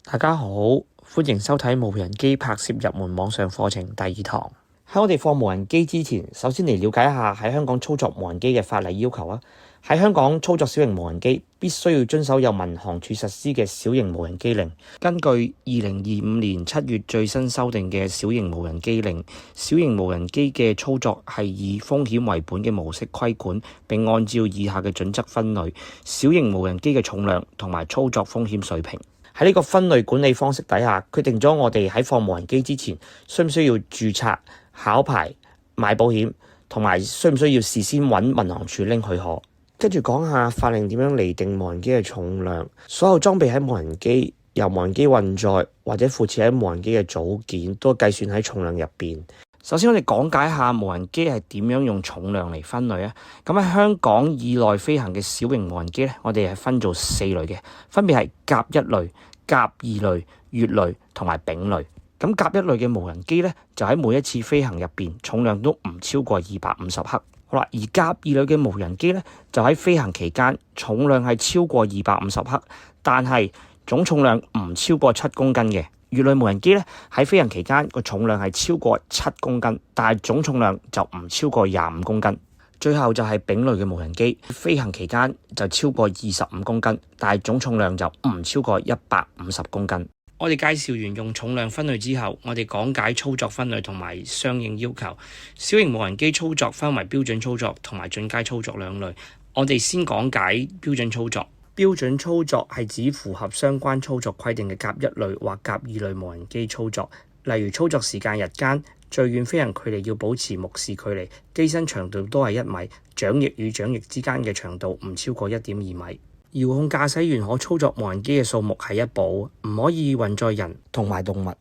大家好，歡迎收睇無人機拍攝入門網上課程第2堂。喺我哋放無人機之前，首先嚟了解一下喺香港操作無人機嘅法例要求啊。喺香港操作小型無人機，必須要遵守由民航處實施嘅小型無人機令。根據2025年7月最新修訂嘅小型無人機令，小型無人機嘅操作係以風險為本嘅模式規管，並按照以下嘅準則分類小型無人機嘅重量同埋操作風險水平。喺呢個分類管理方式底下，決定咗我哋喺放無人機之前，需唔需要註冊、考牌、買保險，同埋需唔需要事先揾民航處拎許可。跟住講下法令點樣釐定無人機嘅重量。所有裝備喺無人機、由無人機運載或者附設喺無人機嘅組件，都計算喺重量入邊。首先我哋講解下無人機係點樣用重量嚟分類啊。咁喺香港以內飛行嘅小型無人機咧，我哋係分做4類嘅，分別係甲1類、甲2類、乙類同埋丙類。咁甲1類嘅無人機咧，就喺每一次飛行入邊重量都唔超過250克。好啦，而甲2類嘅無人機咧，就喺飛行期間重量係超過250克，但係總重量唔超過7公斤嘅。乙類無人機咧，喺飛行期間個重量係超過7公斤，但係總重量就唔超過25公斤。最後就係丙類嘅無人機，飛行期間就超過25公斤，但係總重量就唔超過150公斤。我哋介紹完用重量分類之後，我哋講解操作分類同埋相應要求。小型無人機操作分為標準操作同埋進階操作兩類。我哋先講解標準操作。標準操作係指符合相關操作規定嘅甲1類或甲2類無人機操作，例如操作時間日間，最遠飛行距離要保持目視距離，機身長度都係1米，掌翼與掌翼之間嘅長度唔超過1.2米。遙控駕駛員可操作無人機嘅數目係1部，唔可以運載人同埋動物，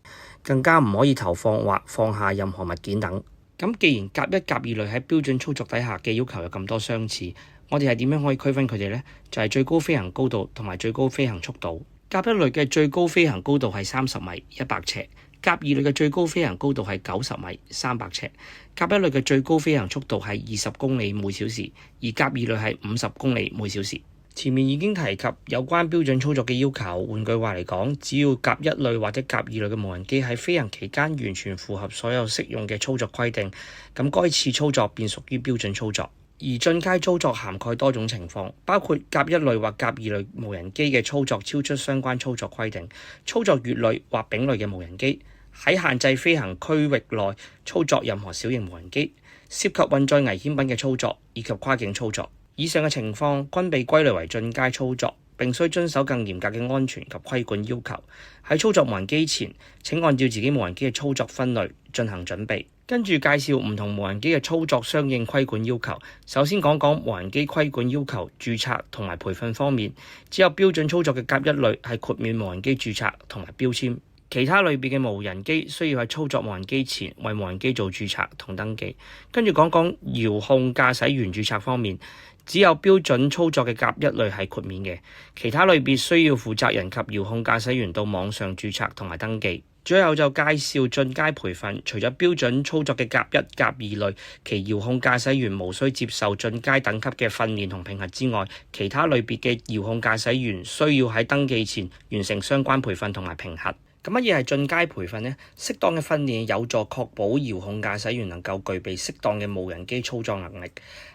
更加唔可以投放或放下任何物件等。咁既然甲1、甲2類喺標準操作底下嘅要求有咁多相似，我哋係點樣可以區分佢哋呢？就係最高飛行高度同埋最高飛行速度。甲1類嘅最高飛行高度係30米100尺，甲2類嘅最高飛行高度係90米300尺。甲1類嘅最高飛行速度係20公里每小時，而甲2類係50公里每小時。前面已經提及有關標準操作嘅要求，換句話嚟講，只要甲1類或者甲2類嘅無人機喺飛行期間完全符合所有適用嘅操作規定，咁該次操作便屬於標準操作。而進階操作涵蓋多種情況，包括甲1類或甲2類無人機嘅操作超出相關操作規定，操作乙類或丙類嘅無人機，喺限制飛行區域內操作任何小型無人機，涉及運載危險品嘅操作以及跨境操作。以上嘅情況均被歸類為進階操作，並須遵守更嚴格嘅安全及規管要求。喺操作無人機前，請按照自己無人機嘅操作分類進行準備。跟住介紹唔同無人機嘅操作相應規管要求。首先講講無人機規管要求、註冊同埋培訓方面，只有標準操作嘅甲1類係豁免無人機註冊同埋標籤。其他類別嘅無人機需要喺操作無人機前為無人機做註冊同登記。跟住講講遙控駕駛員註冊方面，只有標準操作嘅甲1類係豁免嘅，其他類別需要負責人及遙控駕駛員到網上註冊同埋登記。最後就介紹進階培訓，除咗標準操作嘅甲1、甲2類，其遙控駕駛員無需接受進階等級嘅訓練同評核之外，其他類別嘅遙控駕駛員需要喺登記前完成相關培訓同埋評核。咁乜嘢係進階培訓呢？適當嘅訓練有助確保遙控駕駛員能夠具備適當嘅無人機操作能力。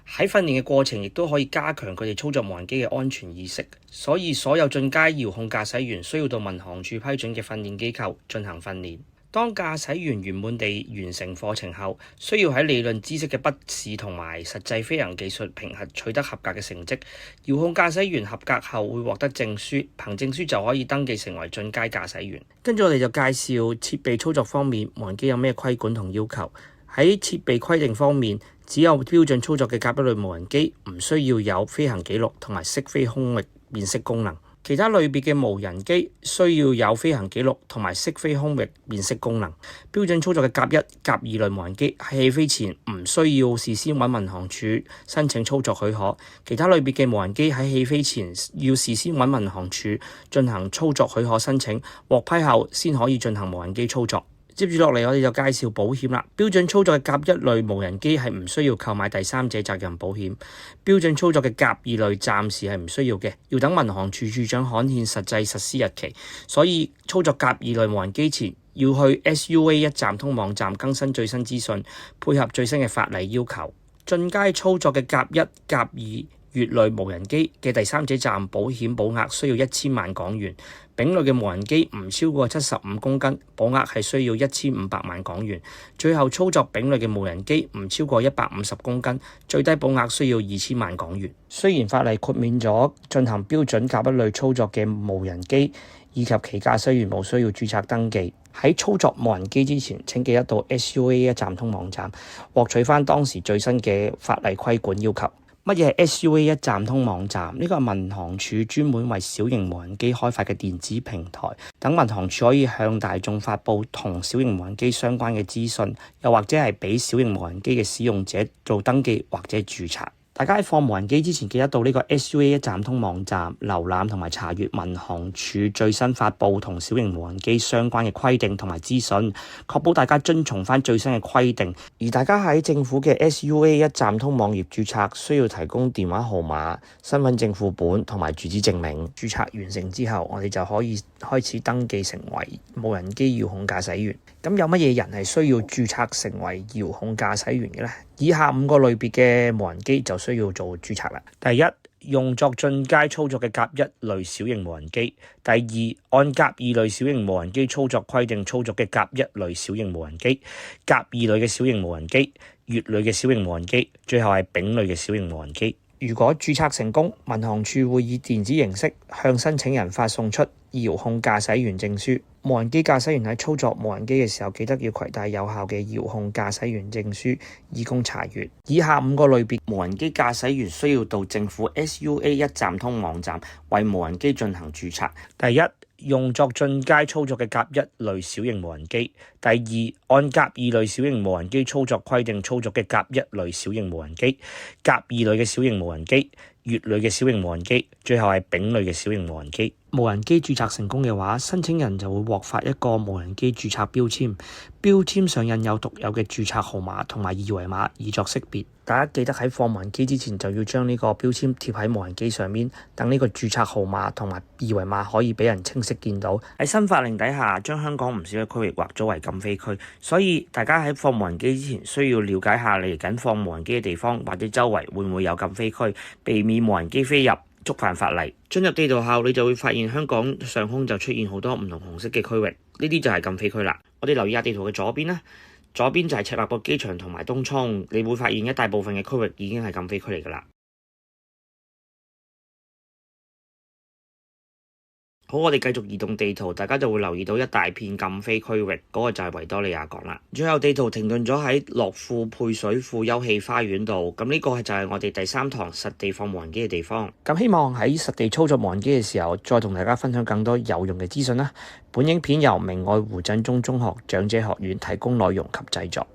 喺訓練嘅過程亦都可以加強佢哋操作無人機嘅安全意識。所以所有進階遙控駕駛員需要到民航處批准嘅訓練機構進行訓練。當駕駛員圓滿地完成課程後，需要喺理論知識嘅筆試同埋實際飛行技術評核取得合格嘅成績。遙控駕駛員合格後會獲得證書，憑證書就可以登記成為進階駕駛員。跟住我哋就介紹設備操作方面，無人機有咩規管同要求。喺設備規定方面，只有標準操作嘅甲1類無人機唔需要有飛行記錄同埋識飛空域辨識功能。其他類別嘅無人機需要有飛行記錄同埋識飛空域辨識功能。標準操作嘅甲1、甲2類無人機喺起飛前唔需要事先揾民航處申請操作許可。其他類別嘅無人機喺起飛前要事先揾民航處進行操作許可申請，獲批後先可以進行無人機操作。接住落嚟，我哋就介紹保險啦。標準操作嘅甲一類無人機係唔需要購買第三者責任保險。標準操作嘅甲二類暫時係唔需要嘅，要等民航處處長刊憲實際實施日期。所以操作甲二類無人機前，要去 SUA 一站通網站更新最新資訊，配合最新嘅法例要求。進階操作嘅甲一、甲二乙類無人機嘅第三者責任保險保額需要1000萬港元。丙類嘅無人機唔超過75公斤，保額係需要1500萬港元。最後操作丙類嘅無人機唔超過150公斤，最低保額需要2000萬港元。雖然法例豁免咗進行標準甲一類操作嘅無人機以及其駕駛員無需要註冊登記。喺操作無人機之前，請記得到 SUA 一站通網站獲取返當時最新嘅法例規管要求。乜嘢係 SUA 一站通網站？呢個係民航處專門為小型無人機開發嘅電子平台，等民航處可以向大眾發布同小型無人機相關嘅資訊，又或者係俾小型無人機嘅使用者做登記或者註冊。大家喺放無人機之前，記得到呢個 SUA 一站通網站瀏覽同埋查閱民航處最新發布同小型無人機相關嘅規定同埋資訊，確保大家遵從翻最新嘅規定。而大家喺政府嘅 SUA 一站通網頁註冊，需要提供電話號碼、身份證副本同埋住址證明。註冊完成之後，我哋就可以開始登記成為無人機遙控駕駛員。咁有乜嘢人係需要註冊成為遙控駕駛員嘅呢？以下5個類別嘅無人機就需要做註冊啦。第一，用作進階操作嘅甲一類小型無人機；第二，按甲二類小型無人機操作規定操作嘅甲一類小型無人機；甲二類嘅小型無人機；乙類嘅小型無人機；最後係丙類嘅小型無人機。如果註冊成功，民航處會以電子形式向申請人發送出遙控駕駛員證書。無人機駕駛員喺操作無人機嘅時候，記得要攜帶有效嘅遙控駕駛員證書，以供查閱。以下5個類別無人機駕駛員需要到政府 SUA 一站通網站為無人機進行註冊。第一，用作進階操作嘅甲一類小型無人機；第二，按甲二類小型無人機操作規定操作嘅甲一類小型無人機；甲二類嘅小型無人機；乙類嘅小型無人機；最後係丙類嘅小型無人機。無人機註冊成功嘅話，申請人就會獲發一個無人機註冊標籤，標籤上印有獨有嘅註冊號碼同埋二維碼以作識別。大家記得喺放無人機之前就要將呢個標籤貼喺無人機上面，等呢個註冊號碼同埋二維碼可以俾人清晰見到。喺新法令底下，將香港唔少嘅區域劃咗為禁飛區，所以大家喺放無人機之前需要了解下嚟緊放無人機嘅地方或者周圍會唔會有禁飛區，避免無人機飛入觸犯法例。進入地圖後，你就會發現香港上空就出現好多唔同紅色嘅區域，呢啲就係禁飛區啦。我哋留意下地圖嘅左邊啦，左邊就係赤鱲角機場同埋東涌，你會發現一大部分嘅區域已經係禁飛區嚟㗎啦。好，我哋繼續移動地圖，大家就會留意到一大片禁飛區域，嗰個就係維多利亞港啦。最後地圖停頓咗喺樂富配水庫休憩花園度，咁呢個就係我哋第3堂實地放無人機嘅地方。咁希望喺實地操作無人機嘅時候，再同大家分享更多有用嘅資訊啦。本影片由明愛胡振中中學長者學院提供內容及製作。